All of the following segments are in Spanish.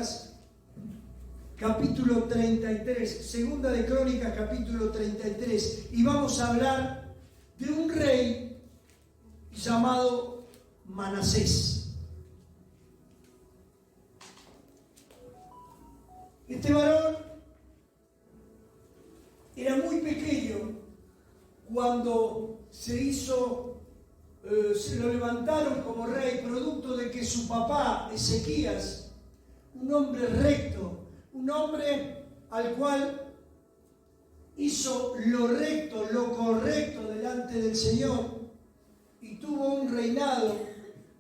Crónicas, capítulo 33. Segunda de Crónicas, capítulo 33. Y vamos a hablar de un rey llamado Manasés. Este varón era muy pequeño cuando se lo levantaron como rey, producto de que su papá, Ezequías, un hombre recto, un hombre al cual hizo lo recto, lo correcto delante del Señor, y tuvo un reinado.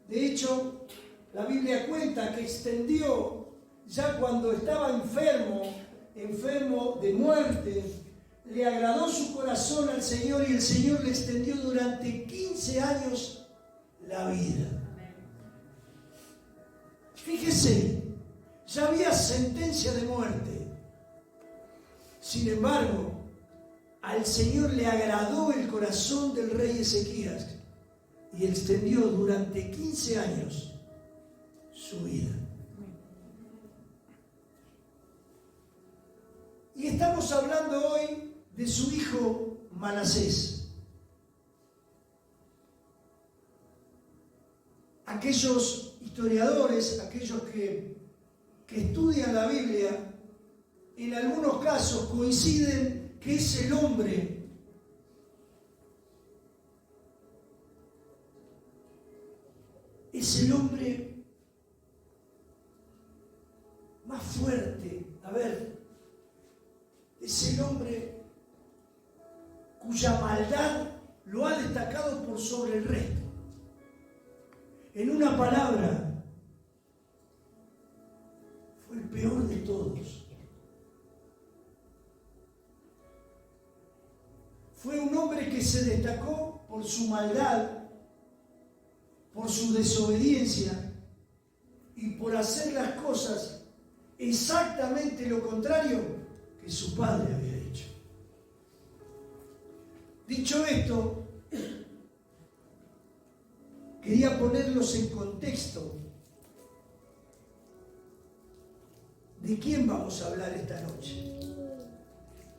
De hecho, la Biblia cuenta que extendió, ya cuando estaba enfermo de muerte, le agradó su corazón al Señor y el Señor le extendió durante 15 años la vida. Fíjese, ya había sentencia de muerte. Sin embargo, al Señor le agradó el corazón del rey Ezequías y extendió durante 15 años su vida. Y estamos hablando hoy de su hijo Manasés. Aquellos historiadores, aquellos que estudian la Biblia, en algunos casos coinciden que es el hombre más fuerte. Es el hombre cuya maldad lo ha destacado por sobre el resto. En una palabra, fue el peor de todos. Fue un hombre que se destacó por su maldad, por su desobediencia y por hacer las cosas exactamente lo contrario que su padre había hecho. Dicho esto, quería ponerlos en contexto de quién vamos a hablar esta noche.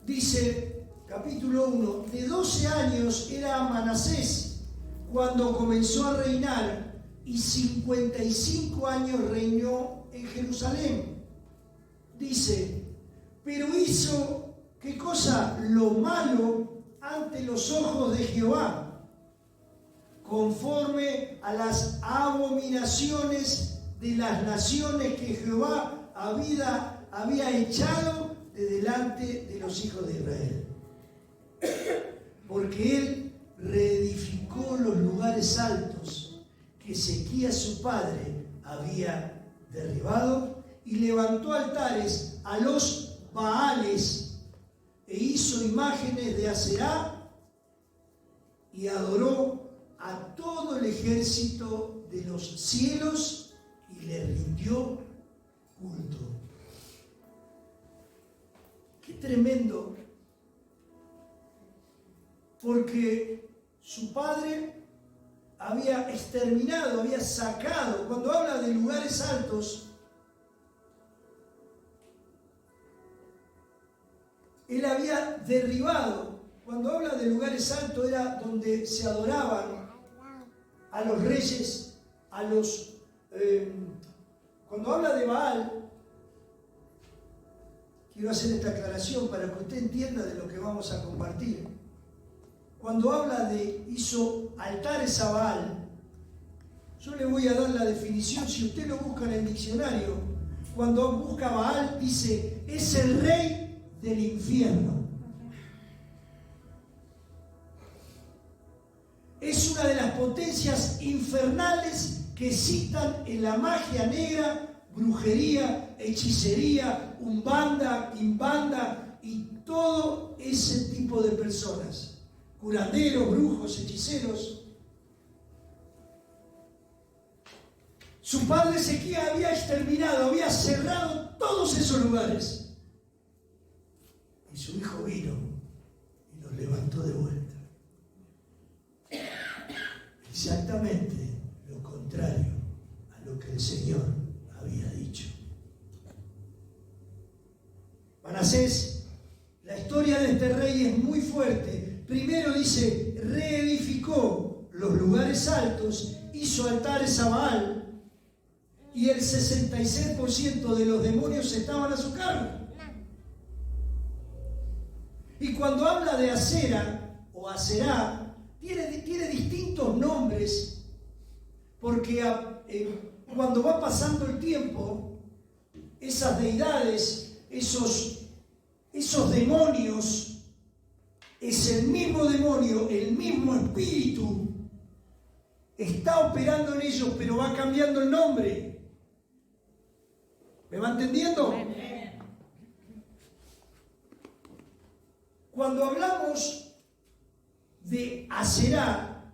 Dice, capítulo 1, de 12 años era Manasés cuando comenzó a reinar y 55 años reinó en Jerusalén. Dice, pero hizo, ¿qué cosa? Lo malo ante los ojos de Jehová, conforme a las abominaciones de las naciones que Jehová había echado de delante de los hijos de Israel. Porque él reedificó los lugares altos que Ezequías su padre había derribado y levantó altares a los Baales e hizo imágenes de Aserá y adoró a todo el ejército de los cielos y le rindió culto. Qué tremendo, porque su padre había exterminado, había sacado. Cuando habla de lugares altos, él había derribado. Cuando habla de lugares altos, era donde se adoraban a los reyes, cuando habla de Baal, quiero hacer esta aclaración para que usted entienda de lo que vamos a compartir. Cuando habla de hizo altares a Baal, yo le voy a dar la definición. Si usted lo busca en el diccionario, cuando busca Baal, dice, es el rey del infierno. Es una de las potencias infernales que citan en la magia negra, brujería, hechicería, umbanda, quimbanda y todo ese tipo de personas. Curanderos, brujos, hechiceros. Su padre Ezequías había exterminado, había cerrado todos esos lugares. Y su hijo vino y los levantó de vuelta. Exactamente lo contrario a lo que el Señor había dicho. Manasés, la historia de este rey es muy fuerte. Primero dice, reedificó los lugares altos, hizo altares a Baal, y el 66% de los demonios estaban a su cargo. Y cuando habla de Asera o Aserá, tiene distintos nombres, porque cuando va pasando el tiempo, esas deidades, esos demonios, es el mismo demonio, el mismo espíritu, está operando en ellos, pero va cambiando el nombre. ¿Me va entendiendo? Cuando hablamos de Aserá,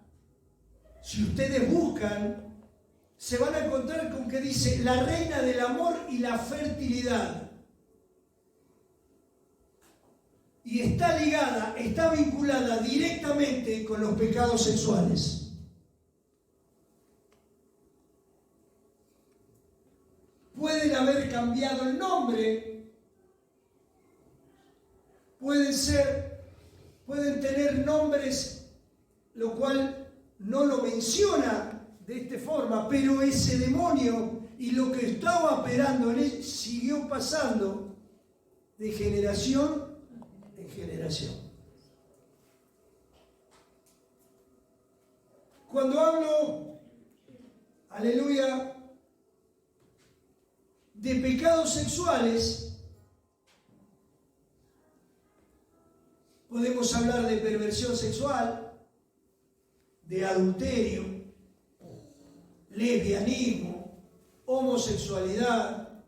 si ustedes buscan, se van a encontrar con que dice la reina del amor y la fertilidad. Y está ligada, está vinculada directamente con los pecados sexuales. Pueden haber cambiado el nombre, pueden tener nombres, lo cual no lo menciona de esta forma, pero ese demonio y lo que estaba operando en él siguió pasando de generación en generación. Cuando hablo, aleluya, de pecados sexuales, podemos hablar de perversión sexual, de adulterio, lesbianismo, homosexualidad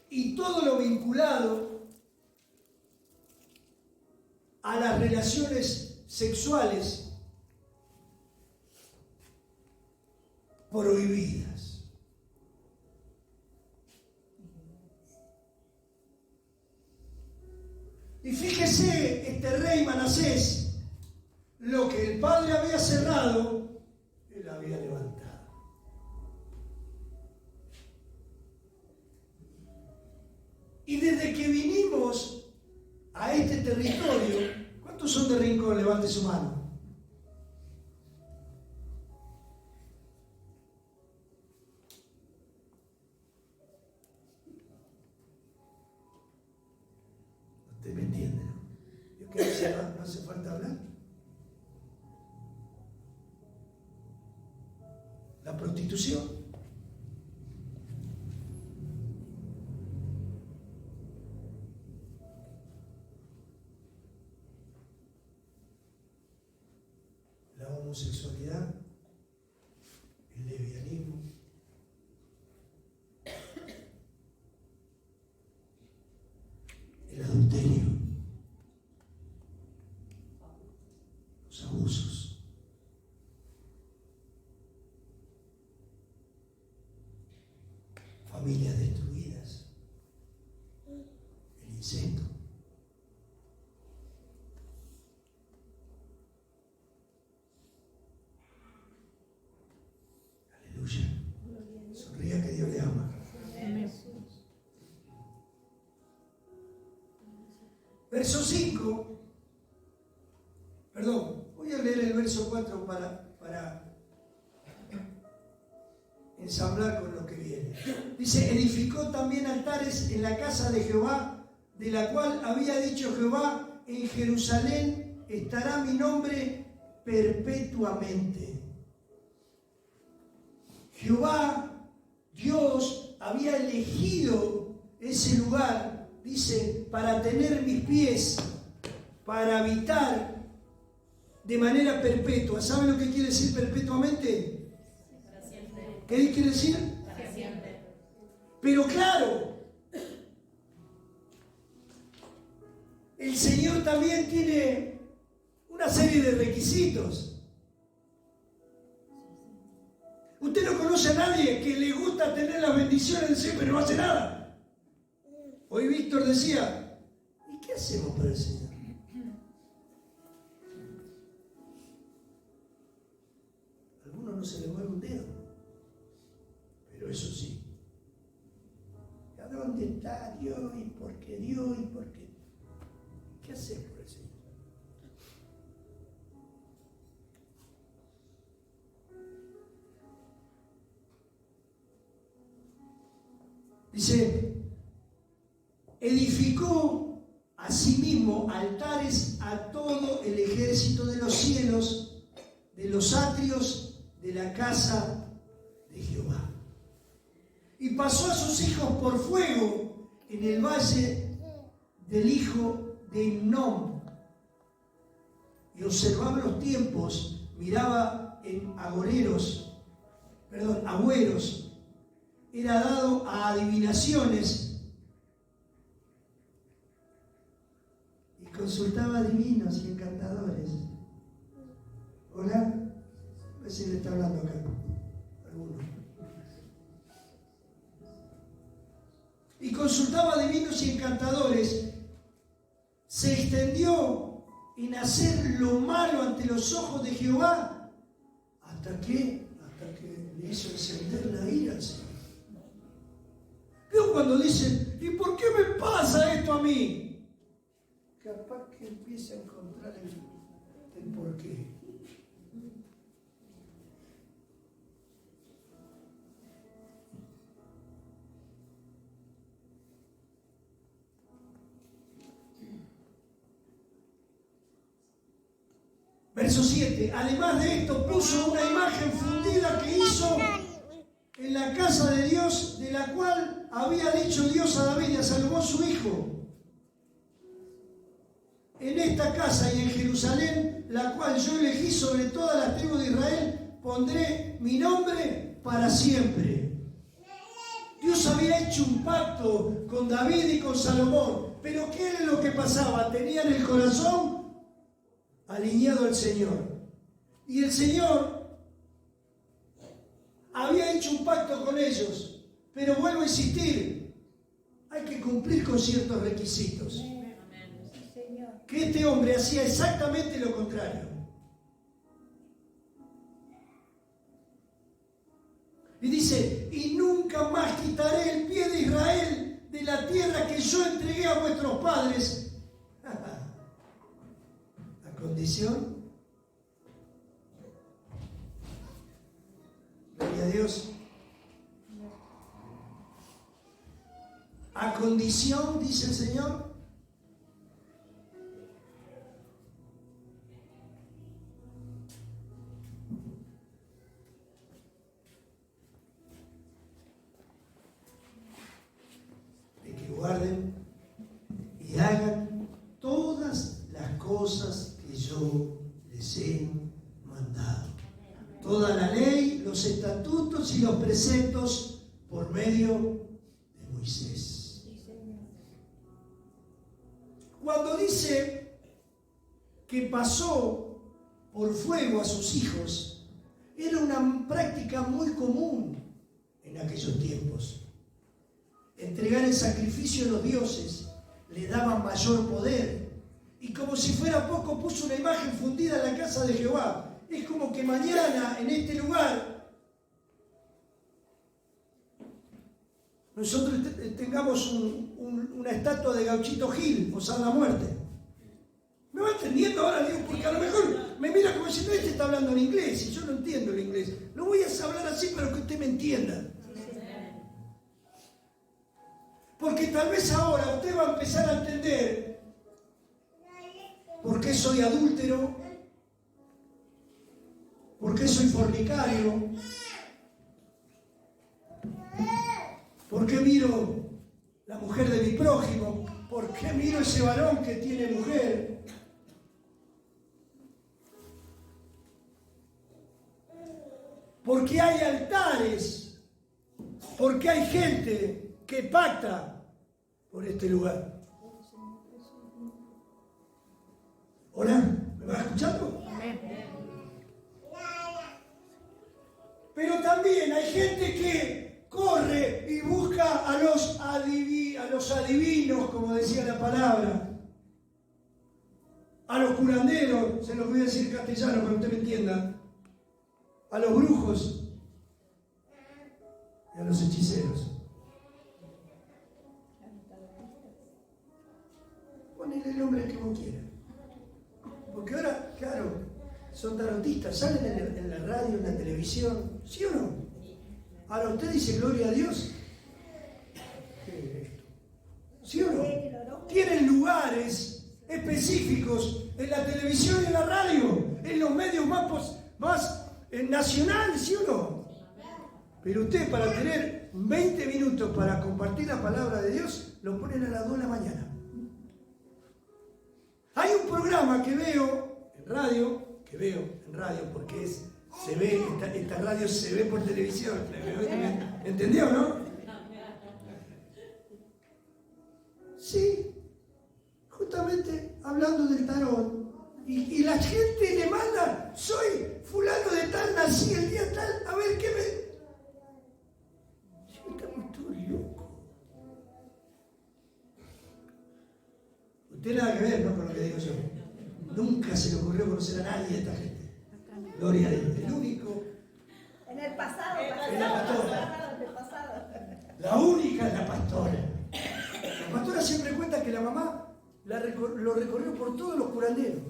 y todo lo vinculado a las relaciones sexuales prohibidas. Y fíjese, este rey Manasés, lo que el padre había cerrado, él había levantado. Y desde que vinimos a este territorio, ¿cuántos son de Rincón? Levante su mano. Usted me entiende, ¿no? Yo creo que no hace falta hablar. La prostitución. La homosexualidad, el lesbianismo, el adulterio, los abusos, familias destruidas, el incesto. Aleluya. Sonría que Dios le ama. Verso 5, perdón, voy a leer el verso 4 para ensamblar con lo que viene. Dice, edificó también altares en la casa de Jehová, de la cual había dicho Jehová, en Jerusalén estará mi nombre perpetuamente. Jehová, Dios, había elegido ese lugar, dice, para tener mis pies, para habitar de manera perpetua. ¿Saben lo que quiere decir perpetuamente? Para siempre. ¿Qué quiere decir? Para siempre. Pero claro, el Señor también tiene una serie de requisitos. Usted no conoce a nadie que le gusta tener las bendiciones del Señor, pero no hace nada. Hoy Víctor decía, ¿y qué hacemos para el Señor? A algunos no se les mueve un dedo, pero eso sí. ¿A dónde está Dios? ¿Y por qué Dios? Dice, edificó asimismo altares a todo el ejército de los cielos, de los atrios de la casa de Jehová. Y pasó a sus hijos por fuego en el valle del hijo de Hinnom. Y observaba los tiempos, miraba en agüeros, era dado a adivinaciones y consultaba adivinos y encantadores. ¿Hola? A ver si le está hablando acá alguno. Y consultaba adivinos y encantadores. Se extendió en hacer lo malo ante los ojos de Jehová hasta que le hizo encender la ira al Señor. Veo cuando dicen, ¿y por qué me pasa esto a mí? Capaz que empiece a encontrar el porqué. Verso 7. Además de esto puso una imagen fundida que hizo en la casa de Dios, de la cual había dicho Dios a David y a Salomón su hijo: en esta casa y en Jerusalén, la cual yo elegí sobre todas las tribus de Israel, pondré mi nombre para siempre. Dios había hecho un pacto con David y con Salomón, pero ¿qué era lo que pasaba? Tenían el corazón alineado al Señor. Y el Señor había hecho un pacto con ellos, pero vuelvo a insistir, hay que cumplir con ciertos requisitos. Que este hombre hacía exactamente lo contrario. Y dice, y nunca más quitaré el pie de Israel de la tierra que yo entregué a vuestros padres. ¿A condición? Gloria a Dios. A condición, dice el Señor, de que guarden y hagan todas las cosas que yo les he mandado. Toda la ley, los estatutos y los preceptos por medio de Moisés. Cuando dice que pasó por fuego a sus hijos, era una práctica muy común en aquellos tiempos. Entregar el sacrificio a los dioses le daba mayor poder. Y como si fuera poco, puso una imagen fundida en la casa de Jehová. Es como que mañana en este lugar nosotros tengamos una estatua de Gauchito Gil, Osada la muerte. ¿Me va entendiendo ahora? Digo, porque a lo mejor me mira como si este está hablando en inglés y yo no entiendo el inglés. Lo voy a hablar así para que usted me entienda. Porque tal vez ahora usted va a empezar a entender por qué soy adúltero, por qué soy fornicario, por qué miro la mujer de mi prójimo, por qué miro ese varón que tiene mujer. Porque hay altares, porque hay gente que pacta por este lugar. ¿Hola? ¿Me vas escuchando? Pero también hay gente que corre y busca a los adivinos, como decía la palabra, a los curanderos, se los voy a decir en castellano para que usted me entienda, a los brujos y a los hechiceros. Ponele el nombre que vos quieras. Porque ahora, claro, son tarotistas, salen en la radio, en la televisión, ¿sí o no? Ahora usted dice gloria a Dios. específicos en la televisión y en la radio, en los medios más nacionales, ¿sí o no? Pero usted, para tener 20 minutos para compartir la palabra de Dios, lo ponen a las 2 de la mañana. Hay un programa que veo en radio porque se ve, esta radio se ve por televisión. ¿Entendió, no? Sí, justamente hablando del tarot. Y la gente le manda, soy fulano de tal, nací el día tal, a ver qué me... Estamos todos locos. Usted nada que ver, ¿no?, con lo que digo yo. Nunca se le ocurrió conocer a nadie de esta gente. Gloria a Dios. El único... En el pasado. Es la pastora. En el pasado. La única es la pastora. La pastora siempre cuenta que la mamá lo recorrió por todos los curanderos.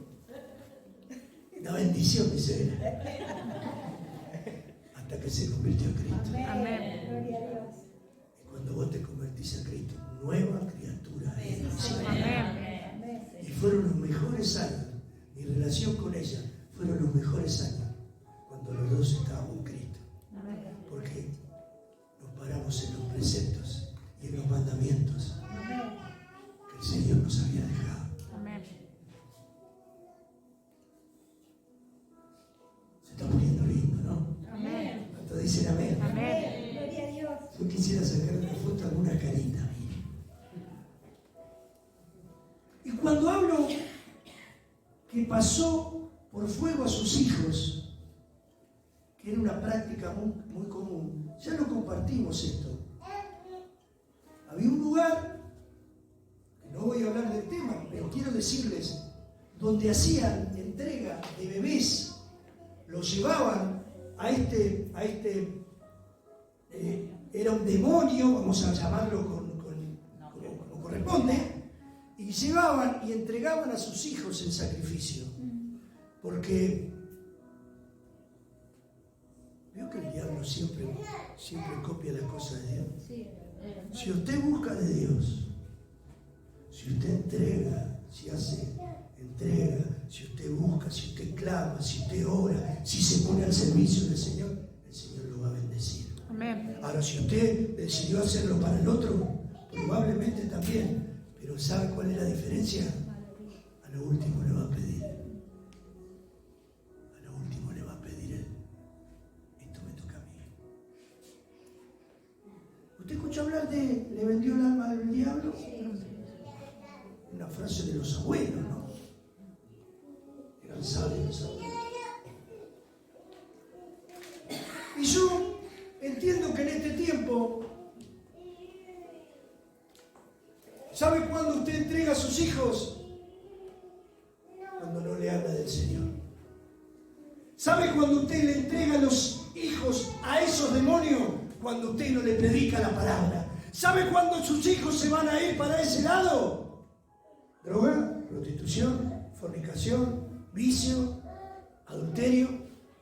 Una bendición, dice él. Hasta que se convirtió en Cristo. Amén. Gloria a Dios. Y cuando vos te convertís a Cristo, nueva criatura eres. Amén. Y fueron los mejores años. Mi relación con ella fueron los mejores años cuando los dos estábamos en Cristo. Porque nos paramos en los preceptos y en los mandamientos que el Señor nos había dejado. Amén. Se está poniendo lindo, ¿no? Amén. ¿Cuántos dicen amén? Amén. Gloria a Dios. Yo quisiera sacar una foto a alguna carita, mire. Y cuando hablo que pasó por fuego a sus hijos, que era una práctica muy común, ya lo compartimos esto. Había un lugar, que no voy a hablar del tema, pero quiero decirles, donde hacían entrega de bebés, los llevaban a era un demonio, vamos a llamarlo como corresponde, y llevaban y entregaban a sus hijos en sacrificio. Porque veo que el diablo siempre copia las cosas de Dios. Si usted busca de Dios, si usted entrega, si hace entrega, si usted busca, si usted clama, si usted ora, si se pone al servicio del Señor, el Señor lo va a bendecir. Amén. Ahora, si usted decidió hacerlo para el otro, probablemente también. Pero ¿sabe cuál es la diferencia? A lo último le va a pedir. A lo último le va a pedir él. Esto me toca a mí. ¿Usted escuchó hablar de le vendió el alma del diablo? Una frase de los abuelos, ¿no? Eran sabios. Y yo entiendo que en este tiempo, ¿sabe cuándo usted entrega a sus hijos? Cuando no le habla del Señor. ¿Sabe cuándo usted le entrega a los hijos a esos demonios? Cuando usted no le predica la palabra. ¿Sabe cuándo sus hijos se van a ir para ese lado? Droga, prostitución, fornicación, vicio, adulterio.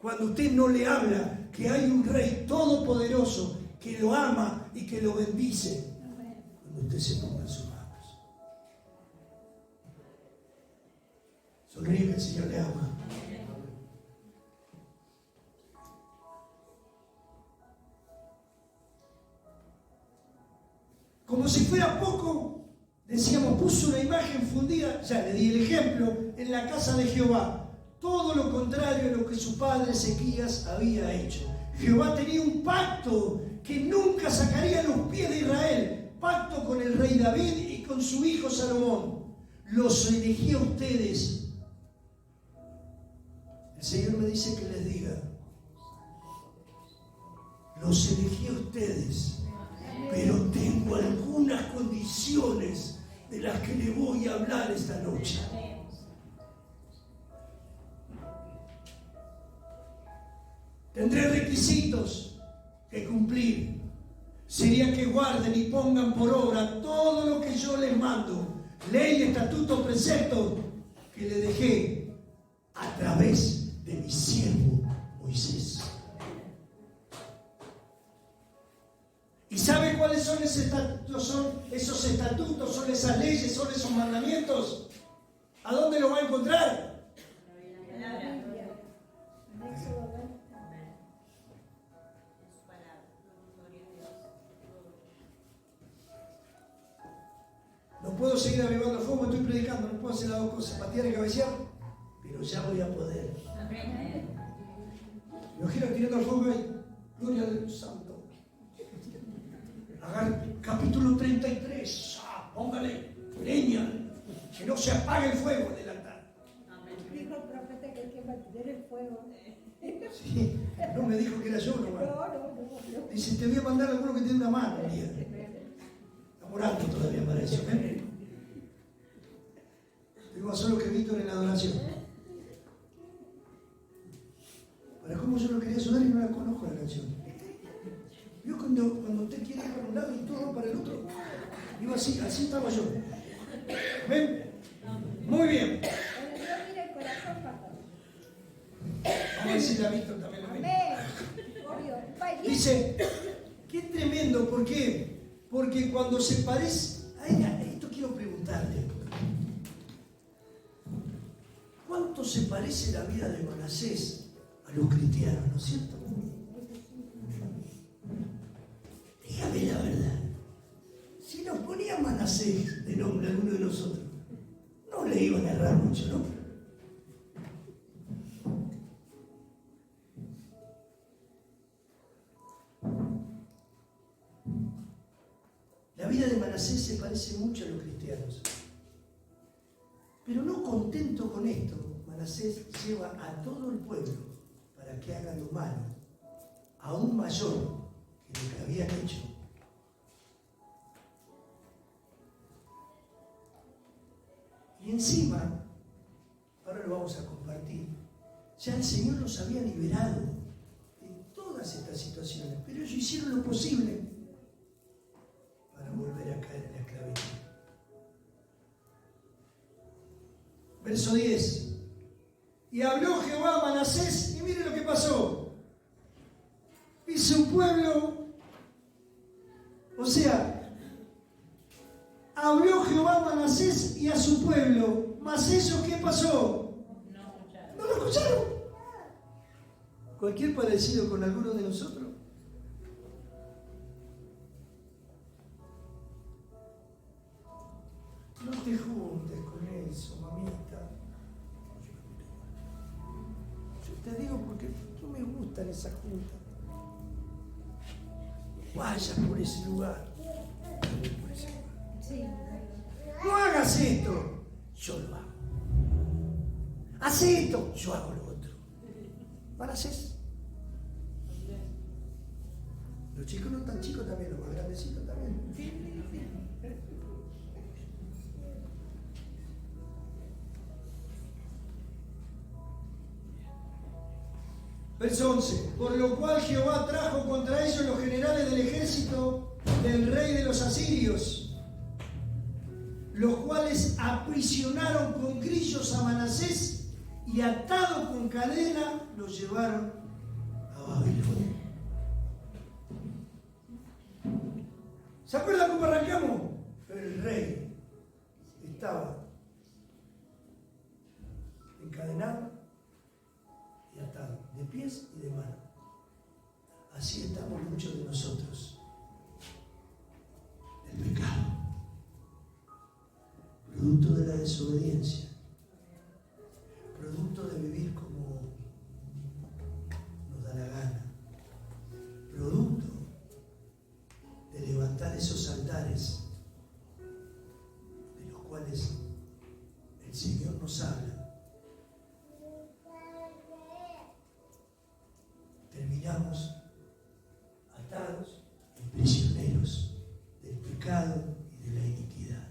Cuando usted no le habla que hay un Rey todopoderoso que lo ama y que lo bendice. Cuando usted se ponga en sus manos. Sonríe, que el Señor le ama. Como si fuera poco, decíamos, puso una imagen fundida, ya le di el ejemplo, en la casa de Jehová. Todo lo contrario a lo que su padre Ezequías había hecho. Jehová tenía un pacto que nunca sacaría los pies de Israel. Pacto con el rey David y con su hijo Salomón. Los elegí a ustedes. El Señor me dice que les diga, los elegí a ustedes, pero tengo algunas condiciones de las que le voy a hablar esta noche. Tendré requisitos que cumplir. Sería que guarden y pongan por obra todo lo que yo les mando, ley, estatuto, precepto, que le dejé a través de mi siervo Moisés. ¿Y sabe cuáles son esos estatutos? Son esas leyes, son esos mandamientos. ¿A dónde lo va a encontrar? En la Biblia. En Éxodo 20. No puedo seguir avivando fuego, estoy predicando, no puedo hacer las dos cosas, patear y cabecear, pero ya voy a poder. Me imagino tirando el fuego ahí. Gloria al Dios Santo. Hagan capítulo 33. Póngale leña. Que no se apague el fuego del altar. Dijo el profeta que hay que mantener el fuego. Sí, no me dijo que era yo nomás. No. Dice, te voy a mandar a alguno que tiene una mano. Está orando todavía para eso. Tengo más solo que Víctor en la adoración. Para cómo yo lo quería ayudar y no la conozco la canción. Vio cuando usted quiere ir para un lado y todo para el otro. Digo así estaba yo. ¿Ven? Muy bien. Pero Dios mira el corazón, pastor. Vamos a decirle a Víctor también lo mismo. Amén. Dice, qué tremendo, ¿por qué? Porque cuando se parece, esto quiero preguntarte, ¿cuánto se parece la vida de Manasés a los cristianos, no es cierto? Dígame la verdad, si nos ponía Manasés de nombre a alguno de nosotros, no le iban a errar mucho, ¿no? La vida de Manasés se parece mucho a los cristianos. Pero no contento con esto, Manasés lleva a todo el pueblo para que hagan lo malo, aún mayor que lo que habían hecho. Y encima, ahora lo vamos a compartir, ya el Señor los había liberado de todas estas situaciones, pero ellos hicieron lo posible para volver a caer en la esclavitud. Verso 10. Y habló Jehová a Manasés, y mire lo que pasó. Y su pueblo, o sea, habló Jehová a Manasés y a su pueblo, mas ellos, ¿qué pasó? No lo escucharon. Cualquier parecido con alguno de nosotros. No te juntes con eso, mamita. Yo te digo porque no me gustan esas juntas. Vaya por ese lugar. Sí. No hagas esto. Yo lo hago. Haz esto. Yo hago lo otro. Manasés. Los chicos no tan chicos también, los más grandecitos también. Verso 11. Por lo cual Jehová trajo contra ellos los generales del ejército del rey de los asirios, los cuales aprisionaron con grillos a Manasés y atado con cadena lo llevaron a Babilonia. ¿Se acuerdan cómo arrancamos? El rey estaba encadenado y atado, de pies y de manos. Así estamos muchos de nosotros. El pecado, producto de la desobediencia, producto de vivir como nos da la gana, producto de levantar esos altares de los cuales el Señor nos habla. Terminamos atados y prisioneros del pecado y de la iniquidad.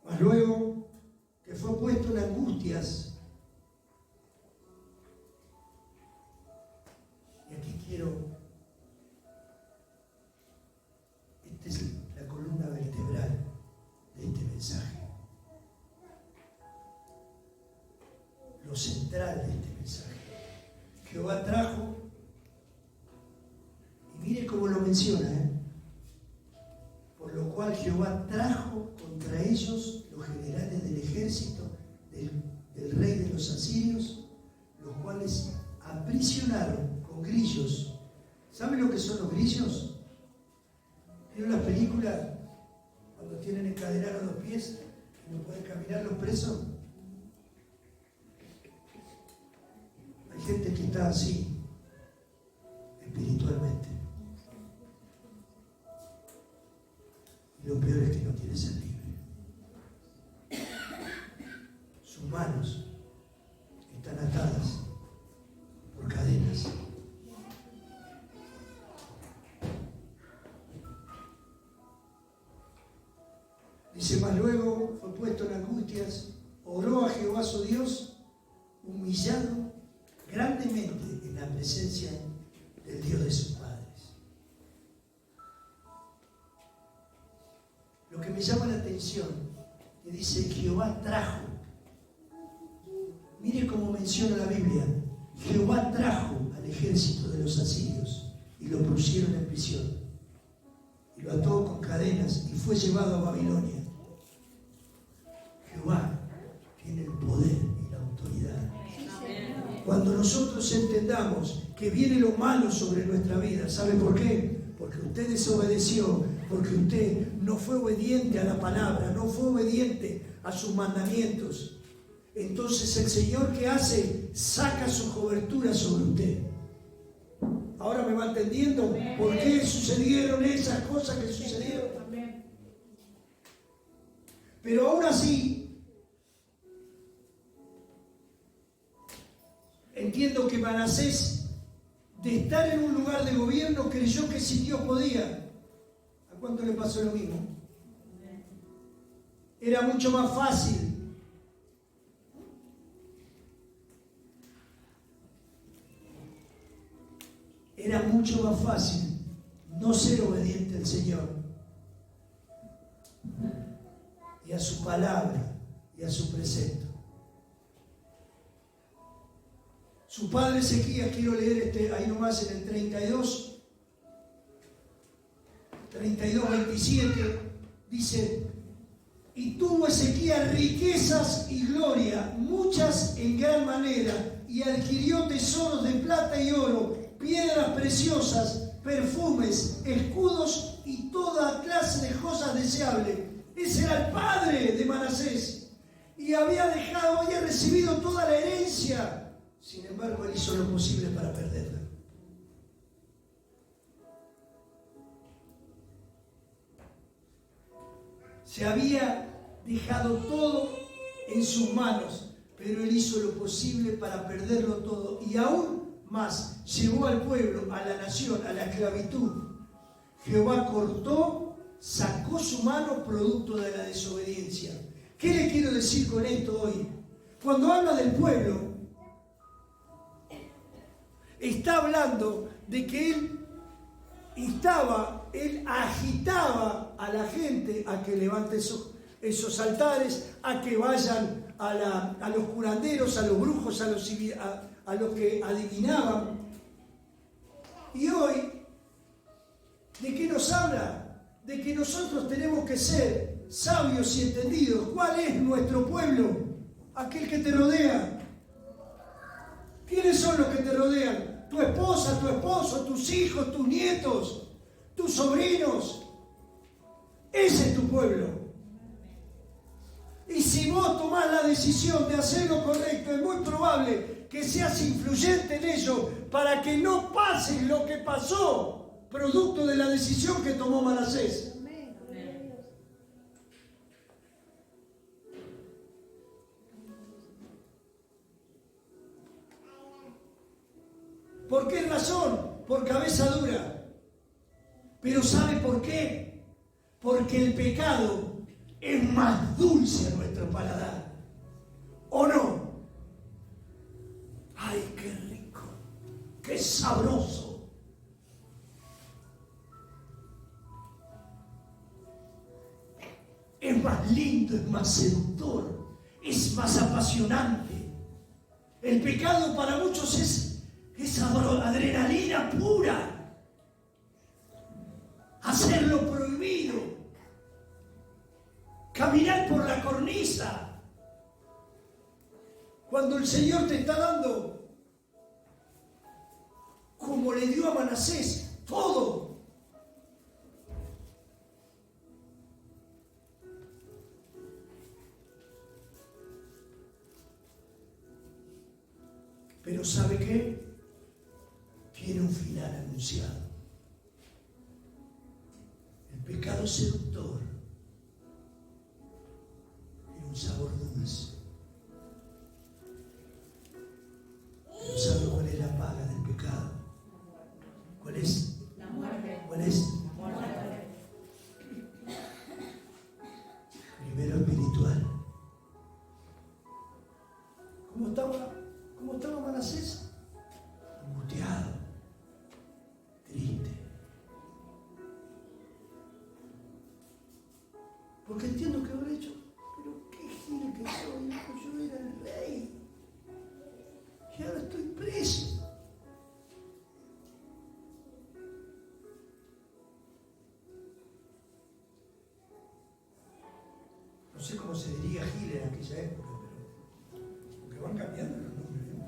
Mas luego que fue puesto en angustias, y aquí quiero, esta es la columna vertebral de este mensaje, lo central de este mensaje. Jehová trajo, y mire cómo lo menciona, ellos los generales del ejército del rey de los asirios, los cuales aprisionaron con grillos. ¿Saben lo que son los grillos? ¿Vieron la película cuando tienen encadenados los pies y no pueden caminar los presos? Hay gente que está así, espiritualmente. Y lo peor es que no quiere ser libre. Sus manos están atadas por cadenas. Dice, más luego fue puesto en angustias, oró a Jehová su Dios, humillado grandemente en la presencia del Dios de sus padres. Lo que me llama la atención, que dice Jehová trajo. Mire cómo menciona la Biblia. Jehová trajo al ejército de los asirios y lo pusieron en prisión. Y lo ató con cadenas y fue llevado a Babilonia. Jehová tiene el poder y la autoridad. Cuando nosotros entendamos que viene lo malo sobre nuestra vida, ¿sabe por qué? Porque usted desobedeció, porque usted no fue obediente a la palabra, no fue obediente a sus mandamientos. Entonces el Señor, ¿qué hace? Saca su cobertura sobre usted. ¿Ahora me va entendiendo por qué sucedieron esas cosas que sucedieron? Pero aún así, entiendo que Manasés, de estar en un lugar de gobierno, creyó que si Dios podía. ¿A cuánto le pasó lo mismo? Era mucho más fácil no ser obediente al Señor y a su palabra y a su precepto. Su padre Ezequías, quiero leer ahí nomás en el 32, 27, dice: y tuvo Ezequías riquezas y gloria, muchas en gran manera, y adquirió tesoros de plata y oro, piedras preciosas, perfumes, escudos y toda clase de cosas deseables. Ese era el padre de Manasés, y había recibido toda la herencia. Sin embargo, él hizo lo posible para perderla. Se había dejado todo en sus manos, pero él hizo lo posible para perderlo todo. Y aún más, llevó al pueblo, a la nación, a la esclavitud. Jehová cortó, sacó su mano producto de la desobediencia. ¿Qué le quiero decir con esto hoy? Cuando habla del pueblo, está hablando de que él agitaba a la gente a que levante esos altares, a que vayan a los curanderos, a los brujos, a los que adivinaban. Y hoy, ¿de qué nos habla? De que nosotros tenemos que ser sabios y entendidos. ¿Cuál es nuestro pueblo? Aquel que te rodea. ¿Quiénes son los que te rodean? Tu esposa, tu esposo, tus hijos, tus nietos, tus sobrinos. Ese es tu pueblo. Y si vos tomás la decisión de hacer lo correcto, es muy probable que seas influyente en ello para que no pase lo que pasó, producto de la decisión que tomó Manasés. ¿Por qué razón? Por cabeza dura. Pero ¿sabe por qué? Porque el pecado es más dulce a nuestro paladar. ¿O no? ¡Ay, qué rico! ¡Qué sabroso! Es más lindo, es más seductor, es más apasionante. El pecado para muchos es adrenalina pura. Hacer lo prohibido. Caminar caer por la cornisa. Cuando el Señor te está dando, como le dio a Manasés, todo. Pero ¿sabe qué? Tiene un final anunciado. El pecado seductor tiene un sabor dulce. Pero ¿sabe cuál es la paga del pecado? ¿Cuál es? La muerte. ¿Cuál es? La muerte. Primero espiritual. ¿Cómo estaba Manasés? Angustiado, triste. Porque entiendo que habrá hecho, pero qué gil que soy, hijo, yo era el rey. Y ahora estoy preso. No sé cómo se diría gil en aquella época, pero porque van cambiando los nombres, ¿no?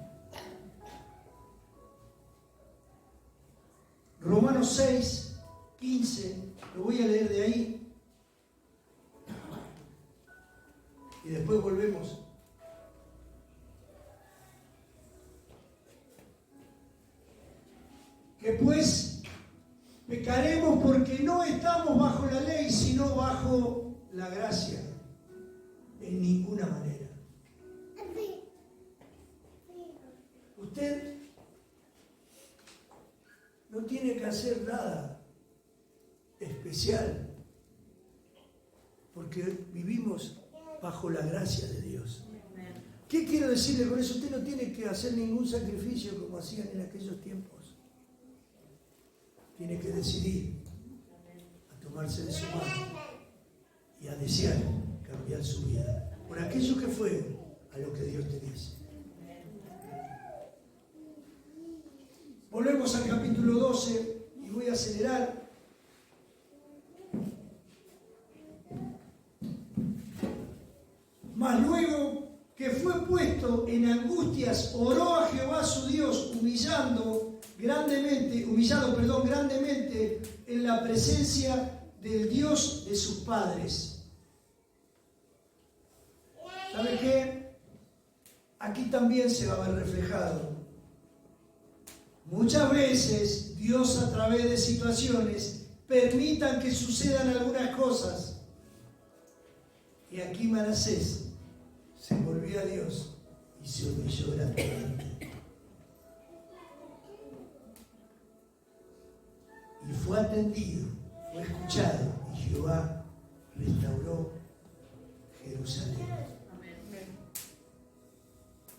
Romanos 6, 15, lo voy a leer de ahí. Y después volvemos. Que pues pecaremos porque no estamos bajo la ley, sino bajo la gracia. En ninguna manera. Usted no tiene que hacer nada especial, porque vivimos bajo la gracia de Dios. ¿Qué quiero decirle con eso? Usted no tiene que hacer ningún sacrificio como hacían en aquellos tiempos. Tiene que decidir a tomarse de su mano y a desear cambiar su vida por aquello que fue a lo que Dios te dice. Volvemos al capítulo 12 y voy a acelerar. Mas luego que fue puesto en angustias, oró a Jehová su Dios, humillado grandemente en la presencia del Dios de sus padres. ¿Sabe qué? Aquí también se va a ver reflejado. Muchas veces Dios, a través de situaciones, permitan que sucedan algunas cosas. Y aquí Manasés se volvió a Dios y se humilló grandemente. Y fue atendido, fue escuchado, y Jehová restauró Jerusalén.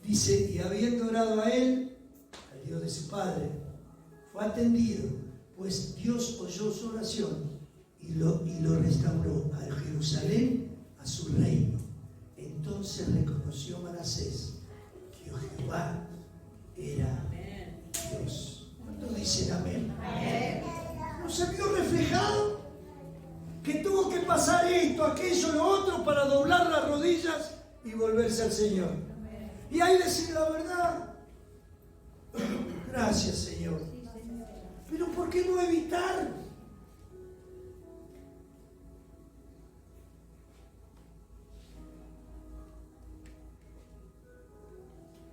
Dice, y habiendo orado a él, al Dios de su padre, fue atendido, pues Dios oyó su oración y lo restauró a Jerusalén, a su reino. Entonces reconoció Manasés que Jehová era Dios. ¿Cuántos dicen amén? Amén. ¿No se vio reflejado? Que tuvo que pasar esto, aquello, lo otro para doblar las rodillas y volverse al Señor. Y ahí decir la verdad. Gracias, Señor. Pero ¿por qué no evitar?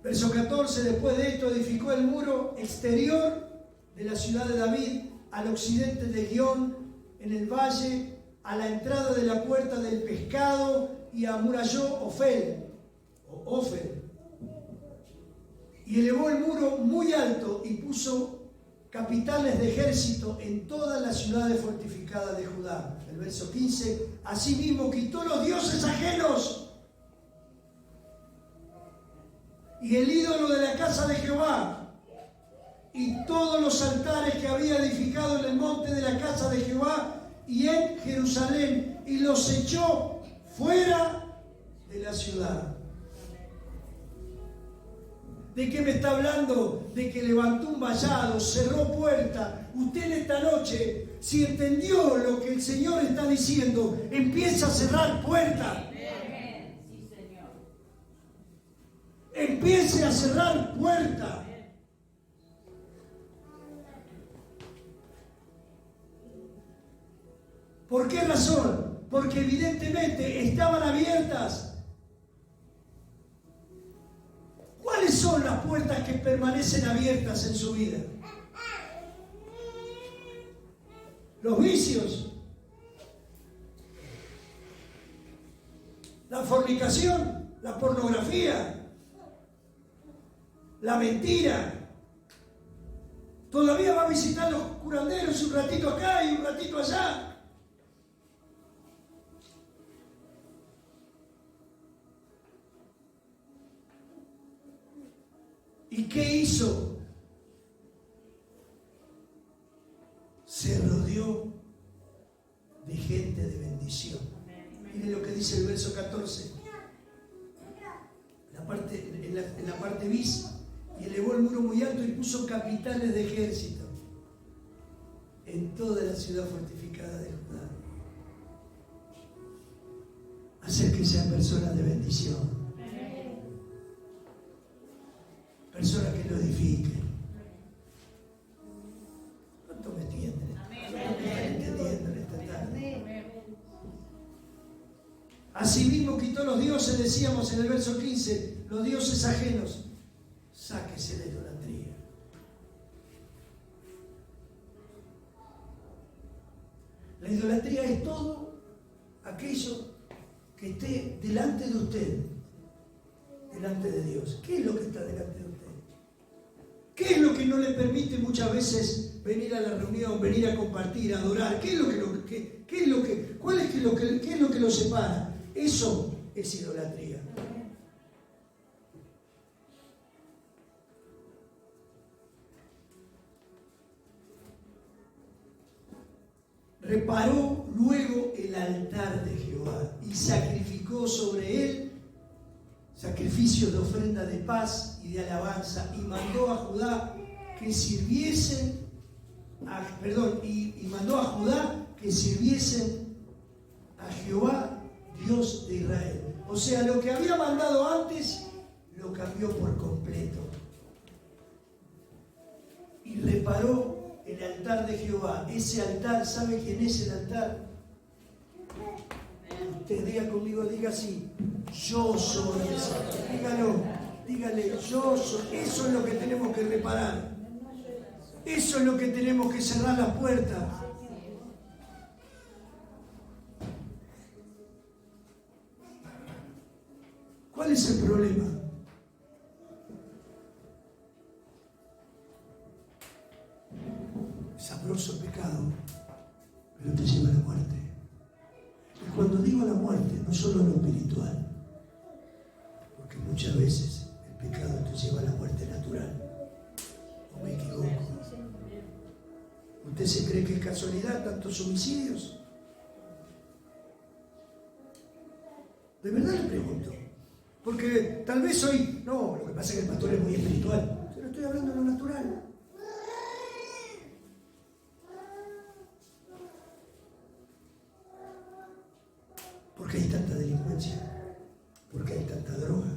Verso 14, después de esto edificó el muro exterior de la ciudad de David al occidente de Gión, en el valle, a la entrada de la puerta del pescado, y amuralló Ofel. Y elevó el muro muy alto y puso capitanes de ejército en todas las ciudades fortificadas de Judá. El verso 15, asimismo quitó los dioses ajenos y el ídolo de la casa de Jehová y todos los altares que había edificado en el monte de la casa de Jehová y en Jerusalén, y los echó fuera de la ciudad. ¿De qué me está hablando? De que levantó un vallado, cerró puerta. Usted en esta noche, si entendió lo que el Señor está diciendo, empieza a cerrar puertas. empiece a cerrar puertas. ¿Por qué razón? Porque evidentemente estaban abiertas. ¿Cuáles son las puertas que permanecen abiertas en su vida? Los vicios, la fornicación, la pornografía, la mentira. Todavía va a visitar los curanderos un ratito acá y un ratito allá. ¿Y qué hizo? Se rodeó de gente de bendición. Miren lo que dice el verso 14. En la parte bis, y elevó el muro muy alto y puso capitanes de ejército en toda la ciudad fortificada de Judá. Hacer que sean personas de bendición. Personas que lo edifiquen. ¿Cuánto me entienden? ¿Entendiendo en esta tarde? Asimismo quitó los dioses, decíamos en el verso 15, los dioses ajenos. Sáquese la idolatría. La idolatría es todo aquello que esté delante de usted, delante de Dios. ¿Qué es lo que está delante de usted? ¿Qué es lo que no le permite muchas veces venir a la reunión, venir a compartir, a adorar? ¿Qué es lo que lo separa? Eso es idolatría. Reparó luego el altar de Jehová y sacrificó sobre él sacrificios de ofrenda de paz y de alabanza, y mandó a Judá que sirviesen a Jehová, Dios de Israel. O sea, lo que había mandado antes lo cambió por completo. Y reparó el altar de Jehová. Ese altar, ¿sabe quién es el altar? Usted diga conmigo, diga así: yo soy ese altar. Dígale, yo soy. Eso es lo que tenemos que reparar. Eso es lo que tenemos que cerrar las puertas. ¿Cuál es el problema? Es sabroso el pecado, pero te lleva a la muerte. Y cuando digo la muerte, no solo lo espiritual, porque muchas veces el pecado te lleva a la muerte natural. ¿O me equivoco? ¿Usted se cree que es casualidad tantos homicidios? De verdad le pregunto. Porque tal vez hoy, no, lo que pasa es que el pastor es muy espiritual. Pero estoy hablando de lo natural. ¿Por qué hay tanta delincuencia? ¿Por qué hay tanta droga?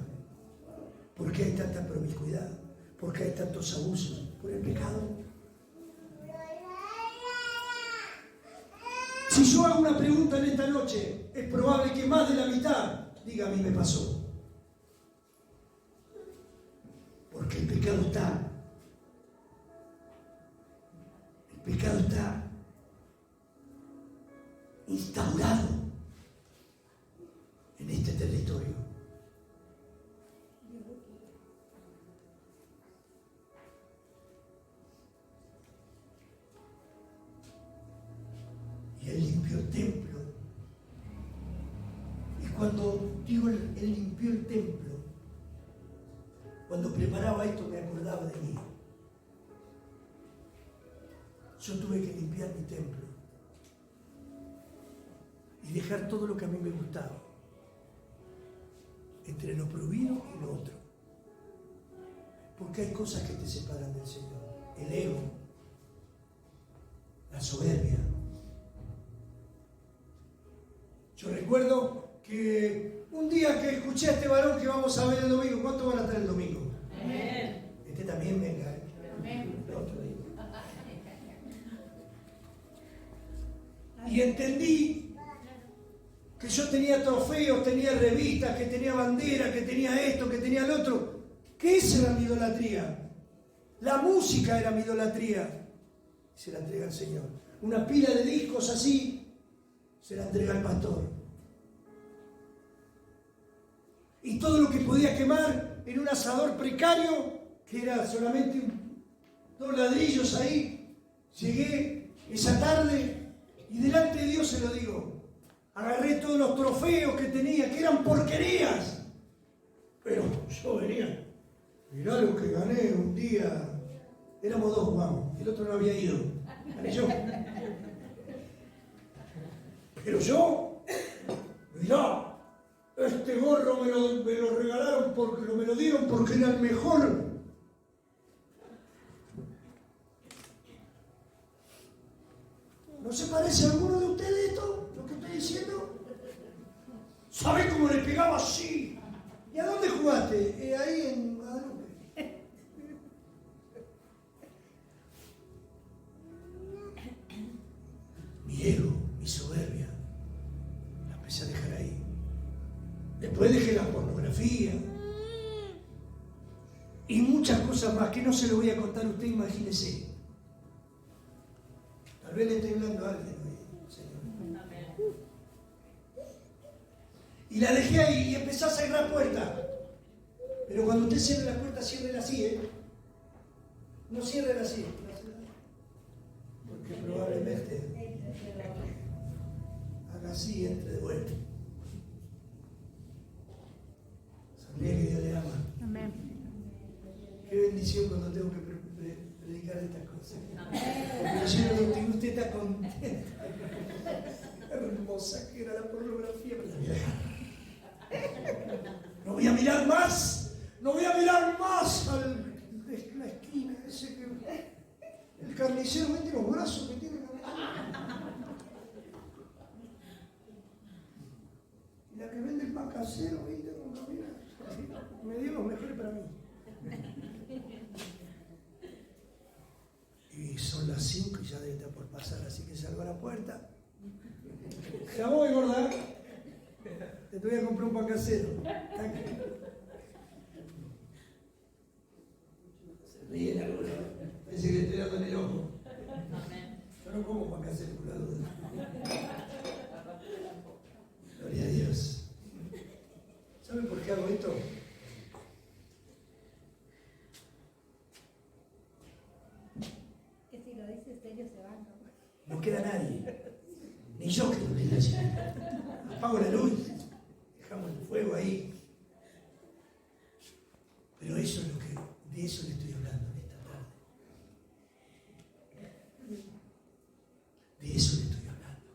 ¿Por qué hay tanta promiscuidad? ¿Por qué hay tantos abusos? Por el pecado. Si yo hago una pregunta en esta noche, es probable que más de la mitad diga: a mí me pasó. Porque el pecado está. El pecado está instaurado en este territorio. Y Él limpió el templo. Y cuando digo Él limpió el templo, cuando preparaba esto me acordaba de mí. Yo tuve que limpiar mi templo y dejar todo lo que a mí me gustaba, entre lo prohibido y lo otro. Porque hay cosas que te separan del Señor. El ego, la soberbia. Yo recuerdo que un día día que escuché a este varón que vamos a ver el domingo, ¿cuántos van a estar el domingo? Amén. Este también venga. Amén. El otro día. Y entendí que yo tenía trofeos, tenía revistas, que tenía banderas, que tenía esto, que tenía lo otro. Que esa era mi idolatría. La música era mi idolatría. Se la entrega al Señor. Una pila de discos así, se la entrega al pastor. Y todo lo que podía quemar en un asador precario, que era solamente dos ladrillos ahí, llegué esa tarde y delante de Dios se lo digo. Agarré todos los trofeos que tenía, que eran porquerías. Pero yo venía. Mirá lo que gané un día. Éramos dos, Juan. El otro no había ido. Gané yo. Pero yo, mirá, este gorro me lo regalaron porque me lo dieron porque era el mejor. ¿No se parece a alguno de ustedes esto, lo que estoy diciendo? ¿Sabe cómo le pegaba así? ¿Y a dónde jugaste? Ahí en Guadalupe. Mi ego, mi soberbia, la empecé a dejar ahí. Después dejé la pornografía y muchas cosas más que no se lo voy a contar a usted, imagínese. Tal vez le estoy hablando a alguien hoy, Señor. Amén. Y la dejé ahí y empecé a cerrar puertas. Pero cuando usted cierre la puerta, ciérrela así, ¿eh? No ciérrela así. Porque probablemente haga así y entre de vuelta. Sabría que Dios le ama. Amén. Qué bendición cuando tengo que predicar estas cosas. Porque yo no tengo, usted está contenta. Hermosa que era la pornografía, pero la voy a dejar. No voy a mirar más, no voy a mirar más a la esquina ese que el carnicero mete los brazos que tiene. Y la que vende el pan casero, ¿viste? Mira, me dio los mejores para mí. Y son las 5 y ya debe estar por pasar, así que salgo a la puerta. Ya voy, gorda. Te voy a comprar un pan casero. Se ríe la gorda. Parece que le estoy dando en el ojo. Yo no como pan casero, por la duda. Gloria a Dios. ¿Saben por qué hago esto? Que si lo dice serio se van, ¿no? No queda nadie. Ni yo que no queda allí. Apago la luz. Dejamos el fuego ahí. Pero eso es lo que, de eso le estoy hablando en esta tarde. De eso le estoy hablando.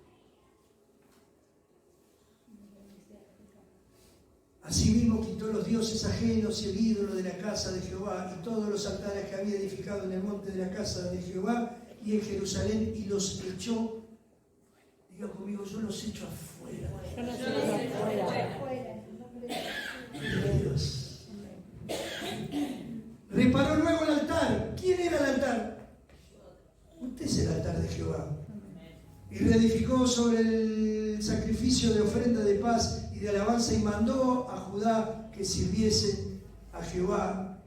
Asimismo quitó los dioses ajenos y el ídolo de la casa de Jehová y todos los altares que había edificado en el monte de la casa de Jehová y en Jerusalén y los echó. Diga conmigo, yo los echo afuera. Yo los echo afuera. Afuera, en nombre de Gloria a Dios. Reparó luego el altar. ¿Quién era el altar? Usted es el altar de Jehová. Y reedificó sobre el sacrificio de ofrenda de paz y de alabanza y mandó a Judá que sirviesen a Jehová,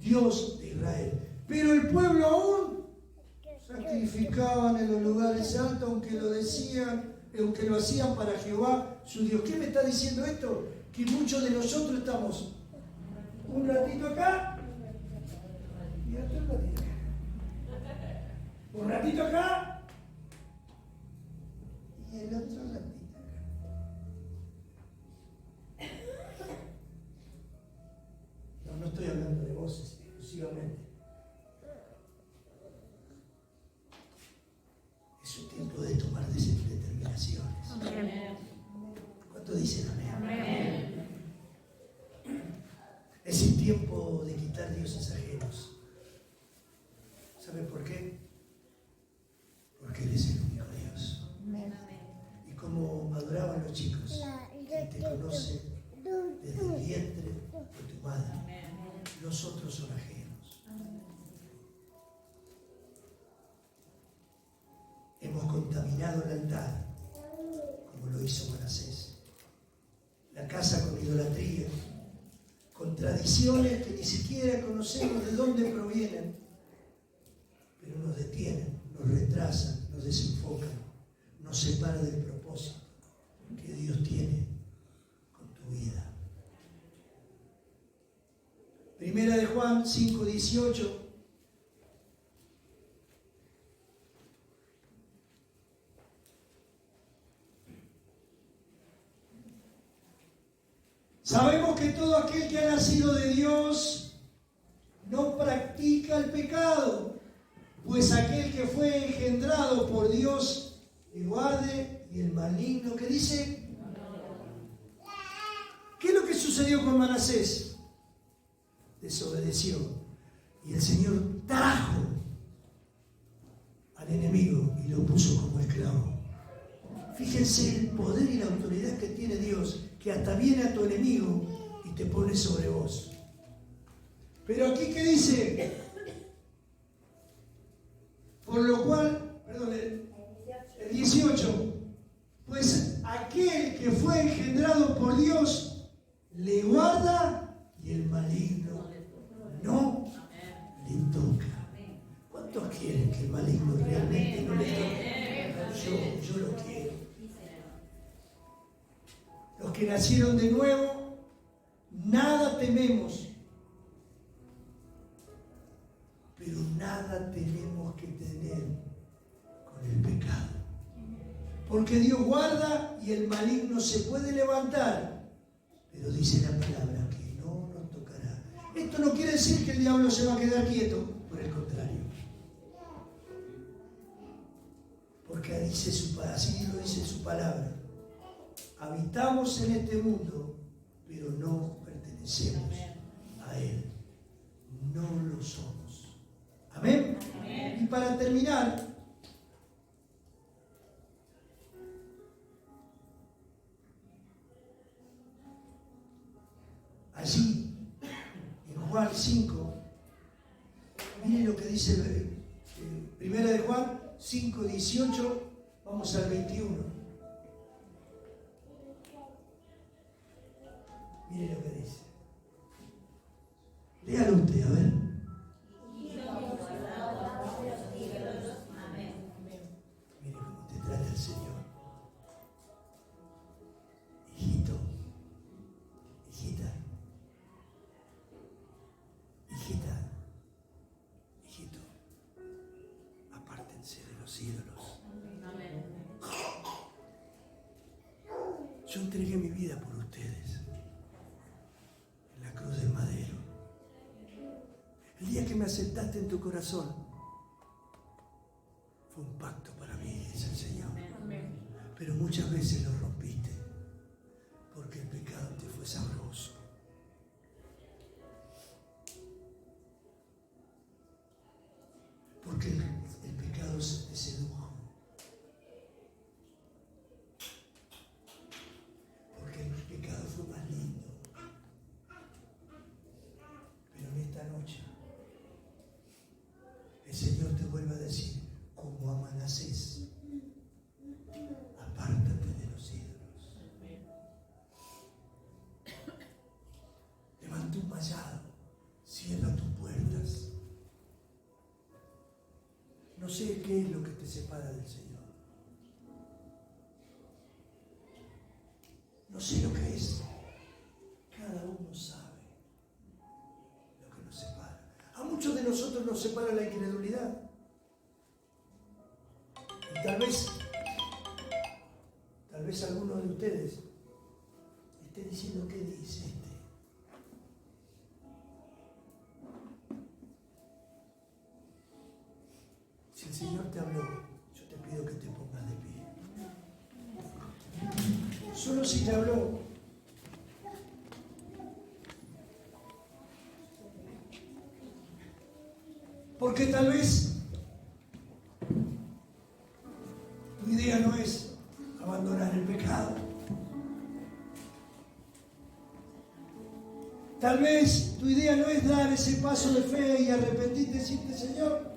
Dios de Israel. Pero el pueblo aún sacrificaban en los lugares altos, aunque lo decían, aunque lo hacían para Jehová, su Dios. ¿Qué me está diciendo esto? Que muchos de nosotros estamos un ratito acá y otro ratito acá. Un ratito acá y el otro ratito acá. No estoy hablando de voces exclusivamente. Es un tiempo de tomar determinaciones. Amén. ¿Cuánto dicen amén? Amén. Es el tiempo de quitar dioses ajenos. ¿Saben por qué? Porque Él es el único Dios. Y como adoraban los chicos, quien te conoce desde el vientre de tu madre. Los otros son ajenos. Hemos contaminado el altar, como lo hizo Manasés. La casa con idolatría, con tradiciones que ni siquiera conocemos de dónde provienen, pero nos detienen, nos retrasan, nos desenfocan, nos separan del propósito que Dios tiene con tu vida. Primera de Juan 5:18. Sabemos que todo aquel que ha nacido de Dios no practica el pecado, pues aquel que fue engendrado por Dios le guarde, y el maligno, ¿qué dice? ¿Qué es lo que sucedió con Manasés? Desobedeció, y el Señor trajo al enemigo y lo puso como esclavo. Fíjense el poder y la autoridad que tiene Dios, que hasta viene a tu enemigo y te pone sobre vos. Pero aquí, ¿qué dice? Por lo cual, perdón, el 18, pues aquel que fue engendrado por Dios le guarda, y el maligno no le toca. ¿Cuántos quieren que el maligno realmente no le toque? Yo lo quiero. Los que nacieron de nuevo, nada tememos, pero nada tenemos que tener con el pecado. Porque Dios guarda y el maligno se puede levantar, pero dice la palabra que no nos tocará. Esto no quiere decir que el diablo se va a quedar quieto, por el contrario. Porque así lo dice su palabra. Habitamos en este mundo, pero no pertenecemos a él. No lo somos. ¿Amén? Amén. Y para terminar, allí, en Juan 5, miren lo que dice Primera de Juan 5, 18, vamos al 21. Mire lo que dice. Léalo usted, a ver. Mire cómo te trata el Señor. Hijito, hijita, hijita, hijito, apártense de los ídolos. Yo entregué mi vida por ustedes. Cruz del madero. El día que me aceptaste en tu corazón fue un pacto para mí, dice el Señor. Pero muchas veces lo rompiste porque el pecado te fue sabroso. Porque el pecado te sedujo. Porque el pecado fue más lindo. Noche, el Señor te vuelve a decir, como a Manasés, apártate de los ídolos. Levanta un vallado, cierra tus puertas. No sé qué es lo que te separa del Señor. No sé lo que es. Cada uno sabe. A muchos de nosotros nos separa la incredulidad. Y tal vez alguno de ustedes esté diciendo, ¿qué dice este? Si el Señor te habló, yo te pido que te pongas de pie. Solo si te habló. Porque tal vez tu idea no es abandonar el pecado. Tal vez tu idea no es dar ese paso de fe y arrepentirte y decirte, Señor,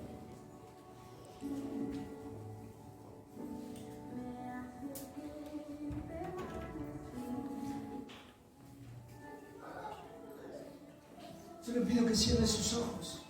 yo le pido que cierre sus ojos.